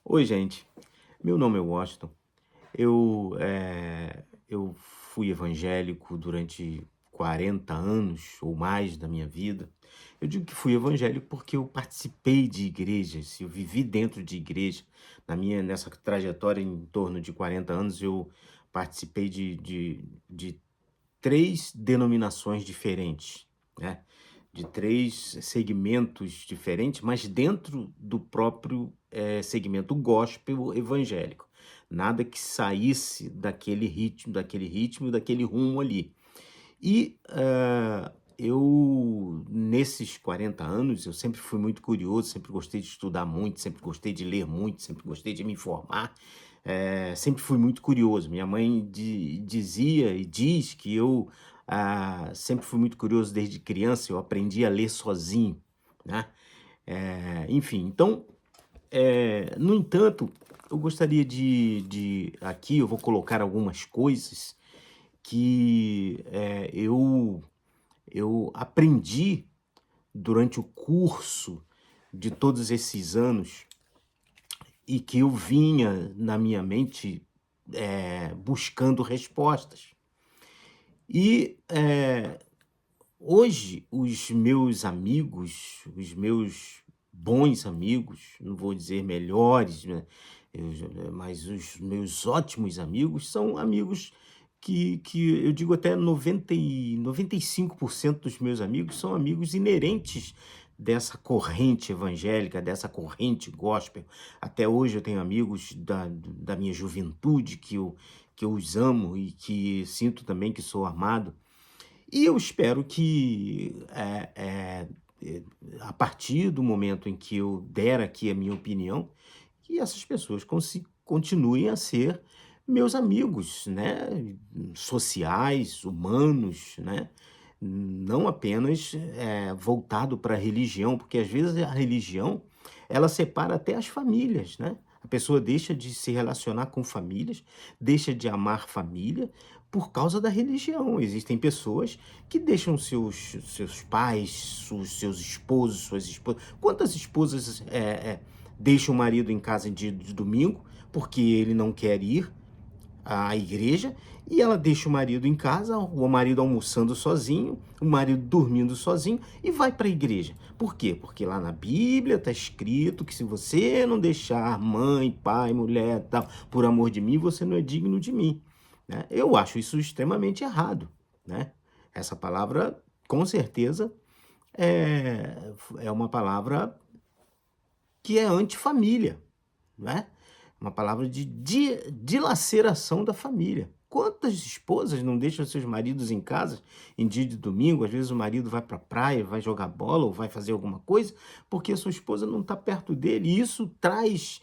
Oi, gente. Meu nome é Washington. Eu fui evangélico durante 40 anos ou mais da minha vida. Eu digo que fui evangélico porque eu participei de igrejas, eu vivi dentro de igreja. Nessa trajetória em torno de 40 anos, eu participei de 3 denominações diferentes, né, de 3 segmentos diferentes, mas dentro do próprio, segmento gospel evangélico. Nada que saísse daquele ritmo, daquele rumo ali. E, eu nesses 40 anos, eu sempre fui muito curioso, sempre gostei de estudar muito, sempre gostei de ler muito, sempre gostei de me informar, sempre fui muito curioso. Minha mãe dizia e diz que eu, sempre fui muito curioso desde criança, eu aprendi a ler sozinho, né. Enfim, então, no entanto, eu gostaria de aqui eu vou colocar algumas coisas que, eu aprendi durante o curso de todos esses anos e que eu vinha na minha mente, buscando respostas. E, hoje os meus bons amigos, não vou dizer melhores, né, mas os meus ótimos amigos são amigos que eu digo até 95% dos meus amigos são amigos inerentes dessa corrente evangélica, dessa corrente gospel. Até hoje eu tenho amigos da minha juventude que eu os amo e que sinto também que sou amado. E eu espero que, a partir do momento em que eu der aqui a minha opinião, que essas pessoas continuem a ser meus amigos, né, sociais, humanos, né, não apenas, voltado para a religião, porque às vezes a religião, ela separa até as famílias, né. A pessoa deixa de se relacionar com famílias, deixa de amar família, por causa da religião. Existem pessoas que deixam seus pais, seus esposos, suas esposas. Quantas esposas deixam o marido em casa em dia de domingo porque ele não quer ir à igreja e ela deixa o marido em casa, o marido almoçando sozinho, o marido dormindo sozinho e vai para a igreja. Por quê? Porque lá na Bíblia está escrito que se você não deixar mãe, pai, mulher, tal, por amor de mim, você não é digno de mim, né? Eu acho isso extremamente errado, né? Essa palavra, com certeza, é uma palavra que é antifamília, né? Uma palavra de dilaceração da família. Quantas esposas não deixam seus maridos em casa em dia de domingo? Às vezes o marido vai para a praia, vai jogar bola ou vai fazer alguma coisa, porque a sua esposa não está perto dele. E isso traz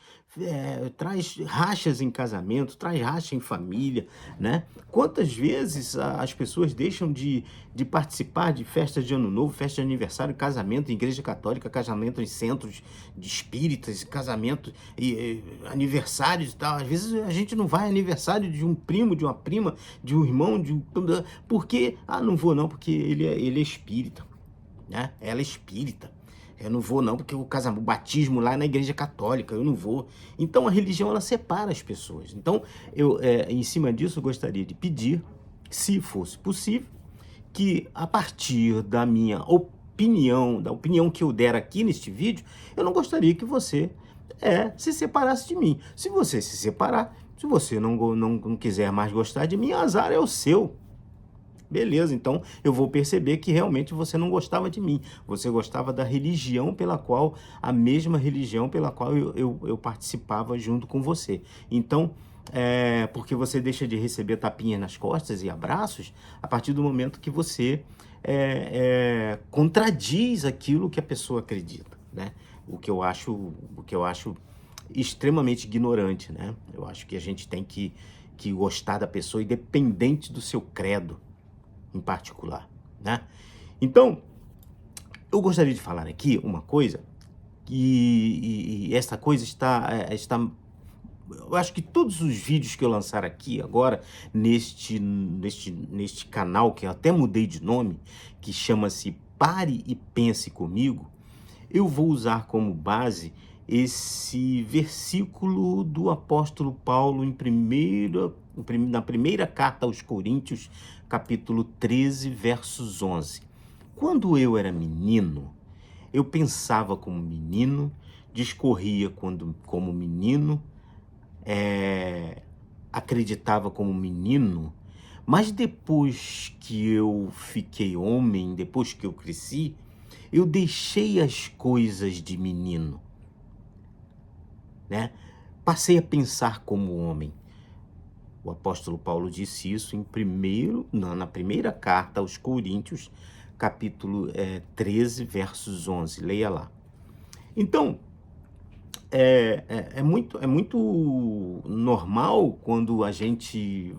rachas em casamento, traz racha em família, né? Quantas vezes as pessoas deixam de participar de festas de ano novo, festa de aniversário, casamento em igreja católica, casamento em centros de espíritas, casamento e aniversários e tal. Às vezes a gente não vai a aniversário de um primo, de uma prima, de um irmão, porque, não vou não, porque ele é espírita, né? Ela é espírita. Eu não vou não, porque o batismo lá é na igreja católica, eu não vou. Então a religião, ela separa as pessoas. Então eu, em cima disso, eu gostaria de pedir, se fosse possível, que a partir da minha opinião, da opinião que eu der aqui neste vídeo, eu não gostaria que você se separasse de mim. Se você se separar, se você não quiser mais gostar de mim, azar é o seu. Beleza, então eu vou perceber que realmente você não gostava de mim. Você gostava da religião a mesma religião pela qual eu participava junto com você. Então, porque você deixa de receber tapinhas nas costas e abraços a partir do momento que você contradiz aquilo que a pessoa acredita, né? O que eu acho extremamente ignorante, né? Eu acho que a gente tem que gostar da pessoa independente do seu credo em particular, né? Então, eu gostaria de falar aqui uma coisa, e essa coisa está eu acho que todos os vídeos que eu lançar aqui agora, neste canal, que eu até mudei de nome, que chama-se Pare e Pense Comigo, eu vou usar como base esse versículo do apóstolo Paulo na primeira carta aos Coríntios, capítulo 13, versos 11. Quando eu era menino, eu pensava como menino, discorria como menino, acreditava como menino, mas depois que eu fiquei homem, depois que eu cresci, eu deixei as coisas de menino, né? Passei a pensar como homem. O apóstolo Paulo disse isso na primeira carta aos Coríntios, capítulo 13, versos 11. Leia lá. Então, é muito normal quando a gente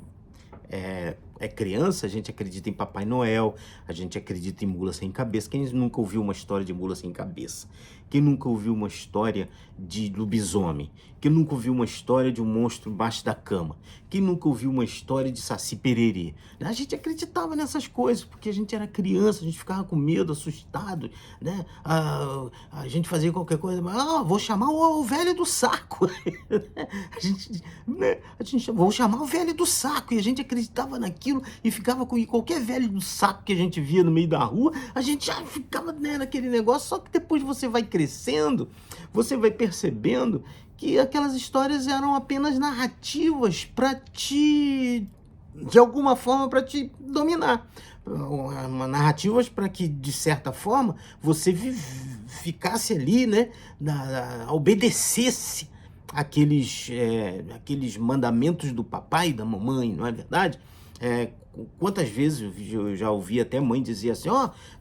é criança, a gente acredita em Papai Noel, a gente acredita em mula sem cabeça. Quem nunca ouviu uma história de mula sem cabeça? Quem nunca ouviu uma história de lobisomem? Quem nunca ouviu uma história de um monstro embaixo da cama? Quem nunca ouviu uma história de Saci Pererê? A gente acreditava nessas coisas, porque a gente era criança, a gente ficava com medo, assustado, né? A gente fazia qualquer coisa, vou chamar o velho do saco. Vou chamar o velho do saco, e a gente acreditava naquilo e ficava com qualquer velho do saco que a gente via no meio da rua, a gente já ficava, né, naquele negócio. Só que depois você vai crescendo, você vai percebendo que aquelas histórias eram apenas narrativas para te, de alguma forma, para te dominar. Narrativas para que, de certa forma, você ficasse ali, né, obedecesse aqueles mandamentos do papai e da mamãe, não é verdade? Quantas vezes eu já ouvi até mãe dizer assim,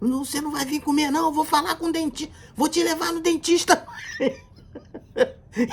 você não vai vir comer não, eu vou falar com o dentista, vou te levar no dentista.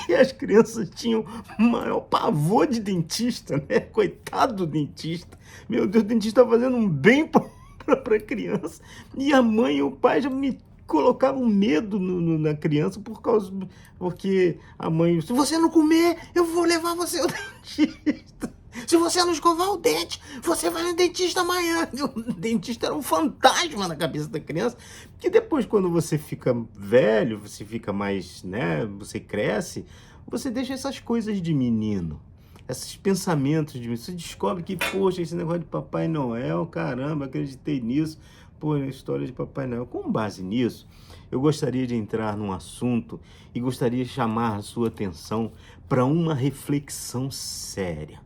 E as crianças tinham o maior pavor de dentista, né? Coitado do dentista. Meu Deus, o dentista tá fazendo um bem pra criança. E a mãe e o pai já me colocavam medo na criança porque a mãe, se você não comer, eu vou levar você ao dentista. Se você não escovar o dente, você vai no dentista amanhã. O dentista era um fantasma na cabeça da criança, que depois, quando você fica velho, você fica mais, né, você cresce, você deixa essas coisas de menino, esses pensamentos de menino. Você descobre que, poxa, esse negócio de Papai Noel, caramba, acreditei nisso, pô, a história de Papai Noel. Com base nisso, eu gostaria de entrar num assunto e gostaria de chamar a sua atenção para uma reflexão séria.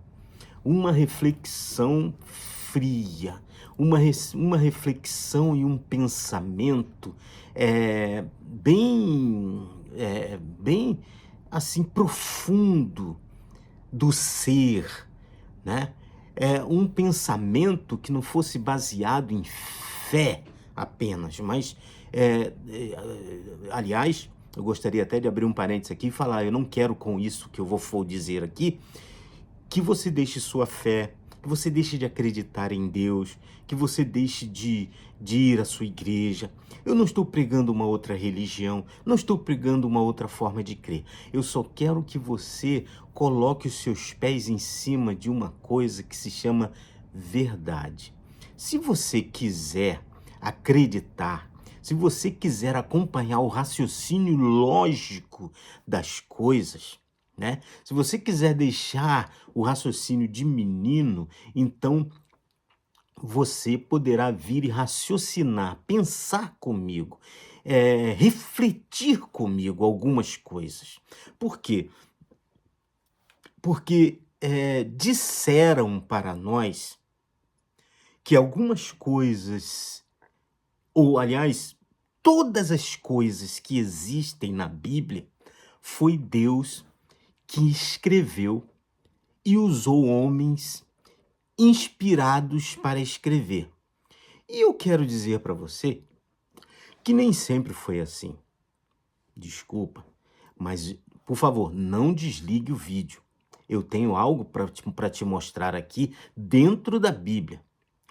Uma reflexão fria, uma reflexão e um pensamento bem assim profundo do ser, né? Um pensamento que não fosse baseado em fé apenas, mas aliás, eu gostaria até de abrir um parênteses aqui e falar, eu não quero com isso que eu vou dizer aqui, que você deixe sua fé, que você deixe de acreditar em Deus, que você deixe de ir à sua igreja. Eu não estou pregando uma outra religião, não estou pregando uma outra forma de crer. Eu só quero que você coloque os seus pés em cima de uma coisa que se chama verdade. Se você quiser acreditar, se você quiser acompanhar o raciocínio lógico das coisas, né? Se você quiser deixar o raciocínio de menino, então você poderá vir e raciocinar, pensar comigo, refletir comigo algumas coisas. Por quê? Porque disseram para nós que algumas coisas, ou aliás, todas as coisas que existem na Bíblia, foi Deus que escreveu e usou homens inspirados para escrever. E eu quero dizer para você que nem sempre foi assim. Desculpa, mas, por favor, não desligue o vídeo. Eu tenho algo para te mostrar aqui dentro da Bíblia,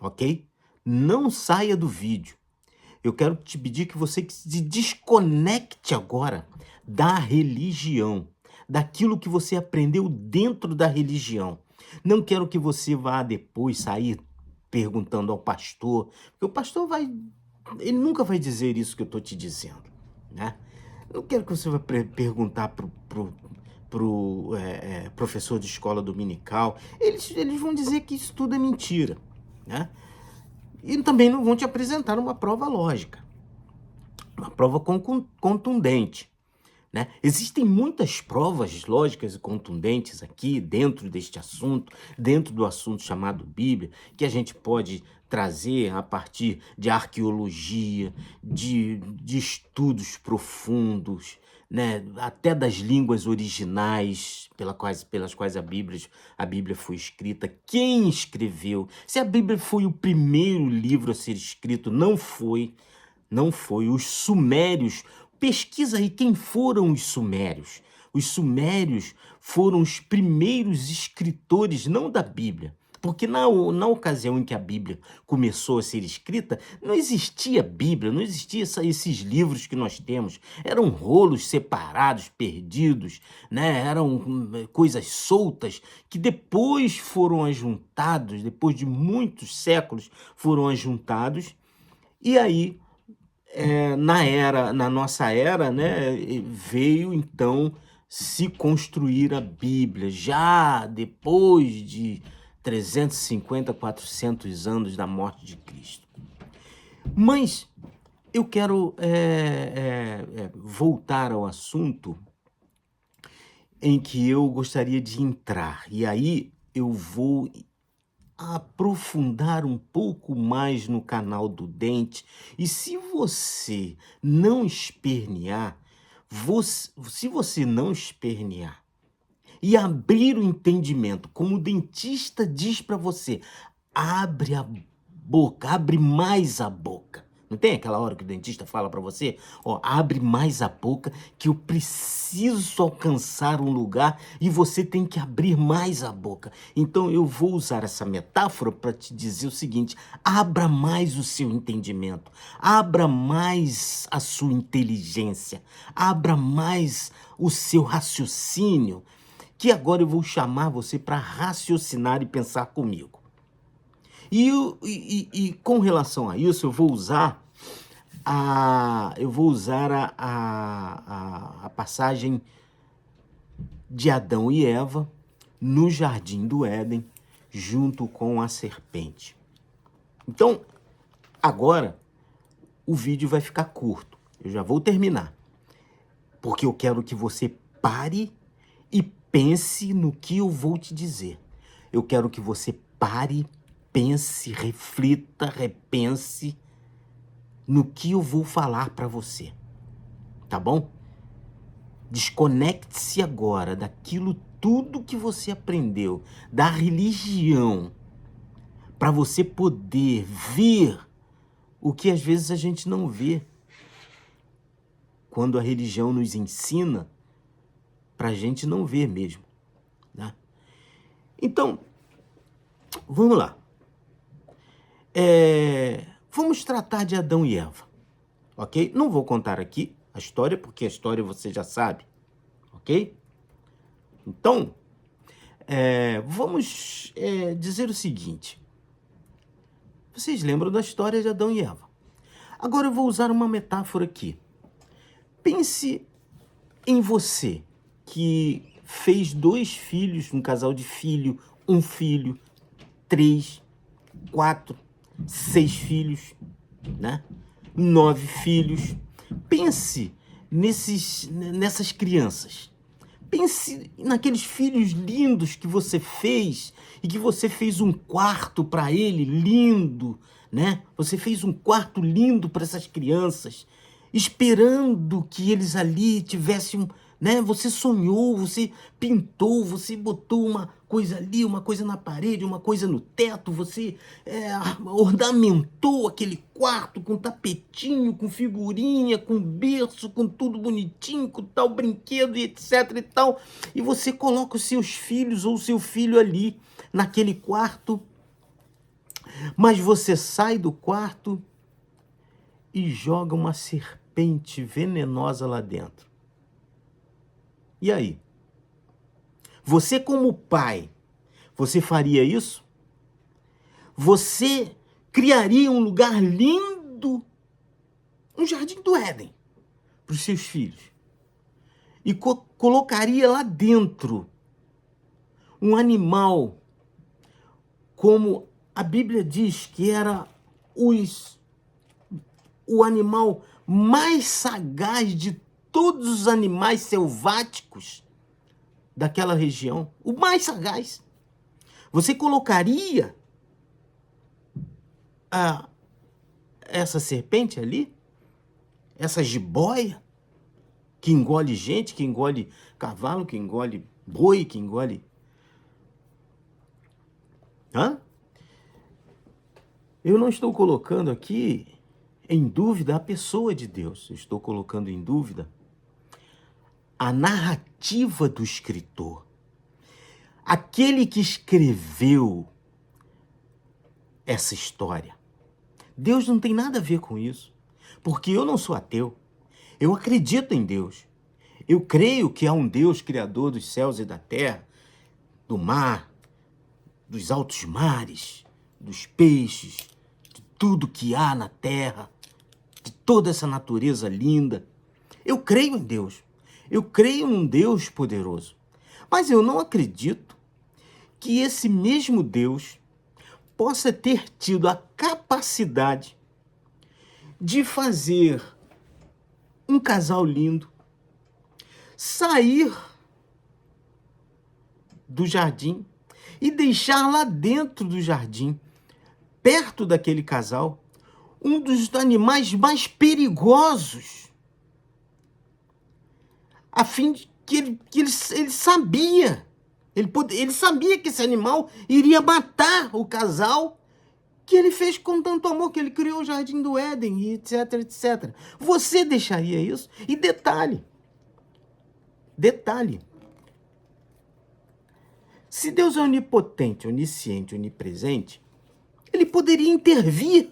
ok? Não saia do vídeo. Eu quero te pedir que você se desconecte agora da religião, daquilo que você aprendeu dentro da religião. Não quero que você vá depois sair perguntando ao pastor, porque o pastor ele nunca vai dizer isso que eu estou te dizendo, né? Não quero que você vá perguntar pro professor de escola dominical. Eles vão dizer que isso tudo é mentira, né? E também não vão te apresentar uma prova lógica, uma prova contundente, né? Existem muitas provas lógicas e contundentes aqui dentro deste assunto, dentro do assunto chamado Bíblia, que a gente pode trazer a partir de arqueologia, de estudos profundos, né? Até das línguas originais pelas quais a Bíblia foi escrita, quem escreveu. Se a Bíblia foi o primeiro livro a ser escrito, não foi. Os sumérios, pesquisa aí quem foram os sumérios. Os sumérios foram os primeiros escritores, não da Bíblia. Porque na ocasião em que a Bíblia começou a ser escrita, não existia Bíblia, não existia esses livros que nós temos. Eram rolos separados, perdidos, né? Eram coisas soltas que depois foram ajuntados, depois de muitos séculos foram ajuntados, e aí na nossa era, né, veio então se construir a Bíblia, já depois de 350, 400 anos da morte de Cristo. Mas eu quero voltar ao assunto em que eu gostaria de entrar, e aí eu vou aprofundar um pouco mais no canal do dente. E se você não espernear, se você não espernear e abrir o entendimento, como o dentista diz para você, abre a boca, abre mais a boca. Não tem aquela hora que o dentista fala para você, ó, abre mais a boca que eu preciso alcançar um lugar e você tem que abrir mais a boca. Então eu vou usar essa metáfora para te dizer o seguinte: abra mais o seu entendimento, abra mais a sua inteligência, abra mais o seu raciocínio, que agora eu vou chamar você para raciocinar e pensar comigo. E com relação a isso, eu vou usar a passagem de Adão e Eva no Jardim do Éden, junto com a serpente. Então, agora, o vídeo vai ficar curto. Eu já vou terminar, porque eu quero que você pare e pense no que eu vou te dizer. Eu quero que você pare, pense, reflita, repense no que eu vou falar para você, tá bom? Desconecte-se agora daquilo tudo que você aprendeu, da religião, para você poder ver o que às vezes a gente não vê. Quando a religião nos ensina, para a gente não ver mesmo, né? Então, vamos lá. Vamos tratar de Adão e Eva, ok? Não vou contar aqui a história, porque a história você já sabe, ok? Então, vamos dizer o seguinte. Vocês lembram da história de Adão e Eva. Agora eu vou usar uma metáfora aqui. Pense em você, que fez 2 filhos, um casal de filho, 1 filho, 3, 4, 6 filhos, né? 9 filhos. Pense nessas crianças. Pense naqueles filhos lindos que você fez e que você fez um quarto para ele lindo, né? Você fez um quarto lindo para essas crianças, esperando que eles ali tivessem, né? Você sonhou, você pintou, você botou uma coisa ali, uma coisa na parede, uma coisa no teto, você ornamentou aquele quarto com tapetinho, com figurinha, com berço, com tudo bonitinho, com tal brinquedo e etc e tal. E você coloca os seus filhos ou o seu filho ali naquele quarto, mas você sai do quarto e joga uma serpente venenosa lá dentro. E aí? Você como pai, você faria isso? Você criaria um lugar lindo, um jardim do Éden, para os seus filhos. e colocaria lá dentro um animal, como a Bíblia diz que era o animal mais sagaz de todos os animais selváticos daquela região, o mais sagaz. Você colocaria essa serpente ali, essa jiboia, que engole gente, que engole cavalo, que engole boi, que engole... Eu não estou colocando aqui em dúvida a pessoa de Deus. Eu estou colocando em dúvida a narrativa do escritor. Aquele que escreveu essa história. Deus não tem nada a ver com isso, porque eu não sou ateu. Eu acredito em Deus. Eu creio que há um Deus criador dos céus e da terra, do mar, dos altos mares, dos peixes, de tudo que há na terra, de toda essa natureza linda. Eu creio em Deus. Eu creio num Deus poderoso. Mas eu não acredito que esse mesmo Deus possa ter tido a capacidade de fazer um casal lindo sair do jardim e deixar lá dentro do jardim, perto daquele casal, um dos animais mais perigosos, a fim de que ele sabia, ele sabia que esse animal iria matar o casal que ele fez com tanto amor, que ele criou o Jardim do Éden, e etc, etc. Você deixaria isso? E detalhe, se Deus é onipotente, onisciente, onipresente, ele poderia intervir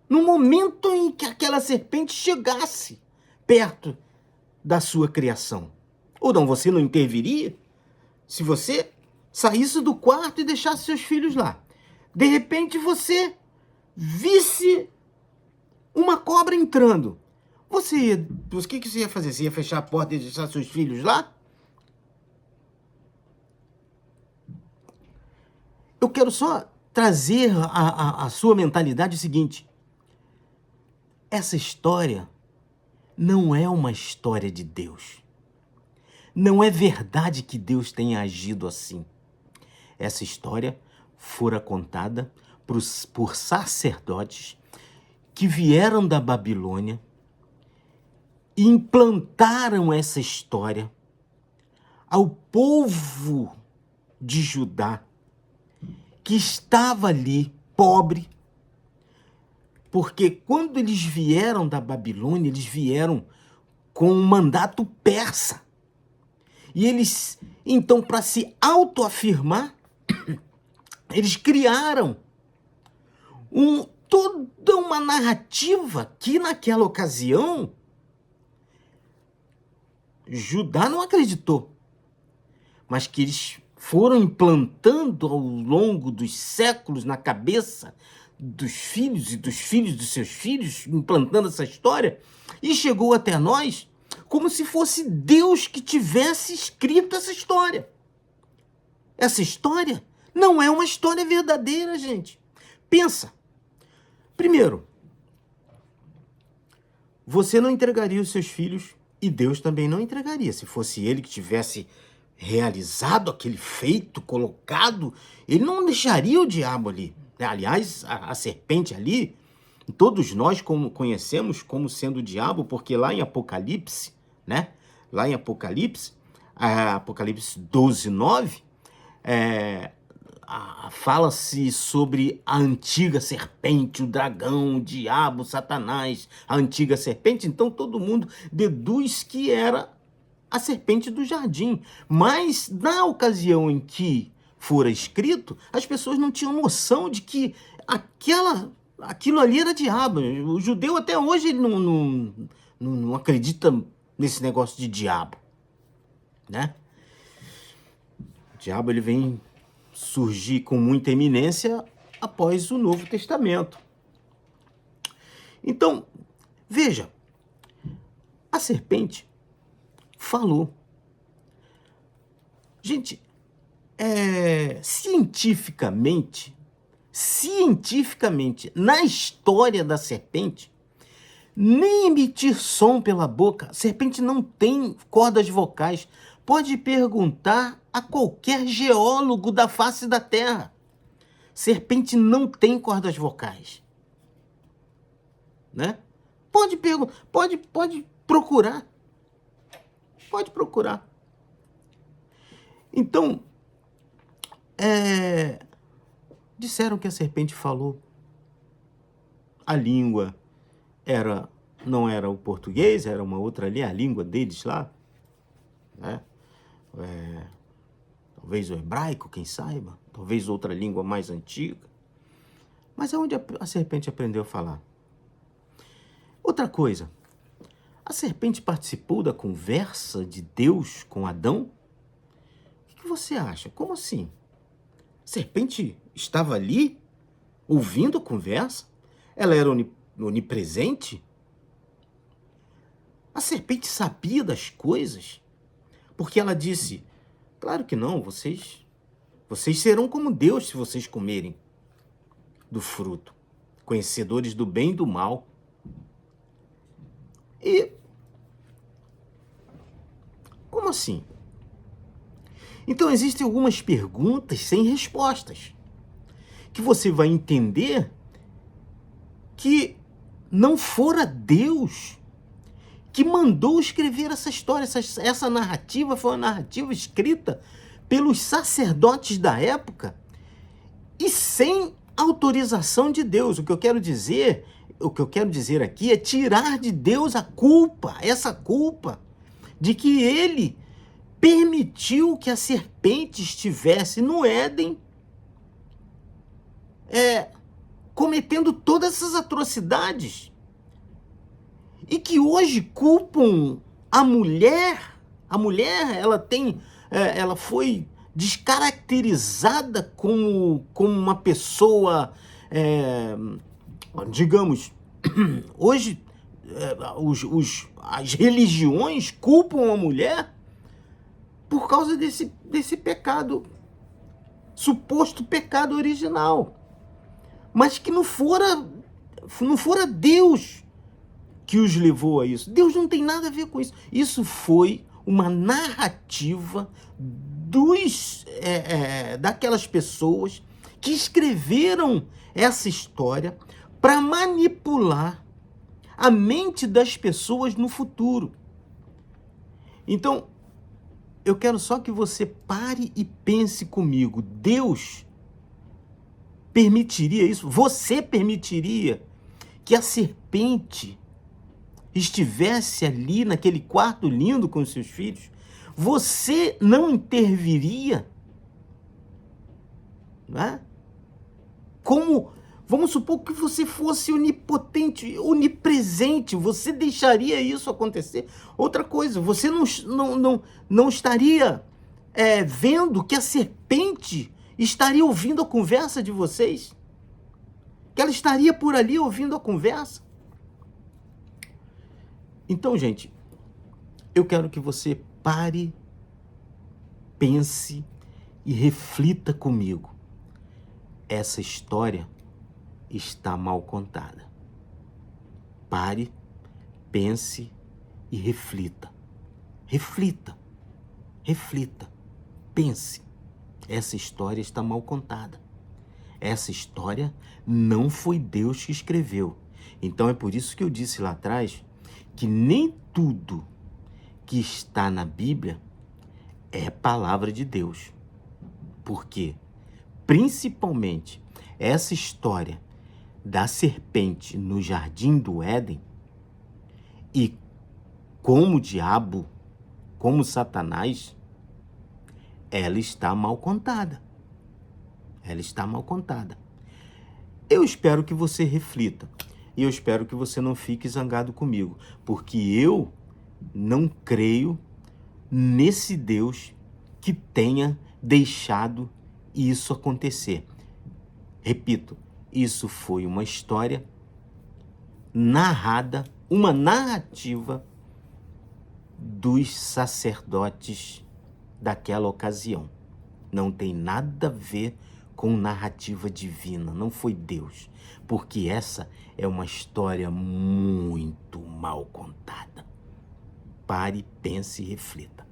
no momento em que aquela serpente chegasse perto da sua criação. Ou não, você não interviria se você saísse do quarto e deixasse seus filhos lá. De repente você visse uma cobra entrando. O que você ia fazer? Você ia fechar a porta e deixar seus filhos lá? Eu quero só trazer a sua mentalidade o seguinte. Essa história não é uma história de Deus. Não é verdade que Deus tenha agido assim. Essa história fora contada por sacerdotes que vieram da Babilônia e implantaram essa história ao povo de Judá, que estava ali, pobre, porque quando eles vieram da Babilônia, eles vieram com um mandato persa. E eles, então, para se autoafirmar, eles criaram toda uma narrativa que, naquela ocasião, Judá não acreditou, mas que eles foram implantando ao longo dos séculos na cabeça dos filhos e dos filhos dos seus filhos, implantando essa história, e chegou até nós como se fosse Deus que tivesse escrito essa história. Essa história não é uma história verdadeira, gente. Pensa. Primeiro, você não entregaria os seus filhos e Deus também não entregaria. Se fosse ele que tivesse realizado aquele feito, colocado, ele não deixaria o diabo ali. Aliás, a serpente ali, todos nós conhecemos como sendo o diabo, porque lá em Apocalipse, né? Lá em Apocalipse 12:9, fala-se sobre a antiga serpente, o dragão, o diabo, Satanás, a antiga serpente. Então todo mundo deduz que era a serpente do jardim. Mas na ocasião em que fora escrito, as pessoas não tinham noção de que aquilo ali era diabo. O judeu até hoje ele não acredita nesse negócio de diabo, né? O diabo ele vem surgir com muita eminência após o Novo Testamento. Então, veja, a serpente falou. Gente, cientificamente, na história da serpente, nem emitir som pela boca, a serpente não tem cordas vocais. Pode perguntar a qualquer geólogo da face da Terra. Serpente não tem cordas vocais, né? Pode procurar. Pode procurar. Então, disseram que a serpente falou. A língua não era o português, era uma outra ali, a língua deles lá, né? Talvez o hebraico, quem saiba, talvez outra língua mais antiga. Mas é onde a serpente aprendeu a falar. Outra coisa, a serpente participou da conversa de Deus com Adão? O que você acha? Como assim? A serpente estava ali, ouvindo a conversa? Ela era onipresente? A serpente sabia das coisas? Porque ela disse, claro que não, vocês serão como Deus se vocês comerem do fruto, conhecedores do bem e do mal. E como assim? Então existem algumas perguntas sem respostas, que você vai entender que não fora Deus que mandou escrever essa história. Essa narrativa foi uma narrativa escrita pelos sacerdotes da época e sem autorização de Deus. O que eu quero dizer aqui é tirar de Deus a culpa, essa culpa de que ele permitiu que a serpente estivesse no Éden, cometendo todas essas atrocidades. E que hoje culpam a mulher. A mulher, ela foi descaracterizada como uma pessoa, digamos, hoje as religiões culpam a mulher por causa desse pecado, suposto pecado original, mas que não fora Deus que os levou a isso. Deus não tem nada a ver com isso. Isso foi uma narrativa daquelas pessoas que escreveram essa história para manipular a mente das pessoas no futuro. Então, eu quero só que você pare e pense comigo. Deus permitiria isso? Você permitiria que a serpente estivesse ali naquele quarto lindo com os seus filhos? Você não interviria? Né? Como, vamos supor que você fosse onipotente, onipresente, você deixaria isso acontecer? Outra coisa, você não estaria vendo que a serpente estaria ouvindo a conversa de vocês? Que ela estaria por ali ouvindo a conversa? Então, gente, eu quero que você pare, pense e reflita comigo. Essa história está mal contada. Pare, pense e reflita. Reflita, pense. Essa história está mal contada. Essa história não foi Deus que escreveu. Então é por isso que eu disse lá atrás que nem tudo que está na Bíblia é palavra de Deus. Por quê? Principalmente essa história da serpente no jardim do Éden e como o diabo, como Satanás, ela está mal contada. Ela está mal contada. Eu espero que você reflita. E eu espero que você não fique zangado comigo, porque eu não creio nesse Deus que tenha deixado isso acontecer. Repito, isso foi uma história narrada, uma narrativa dos sacerdotes daquela ocasião. Não tem nada a ver com narrativa divina, não foi Deus, porque essa é uma história muito mal contada. Pare, pense e reflita.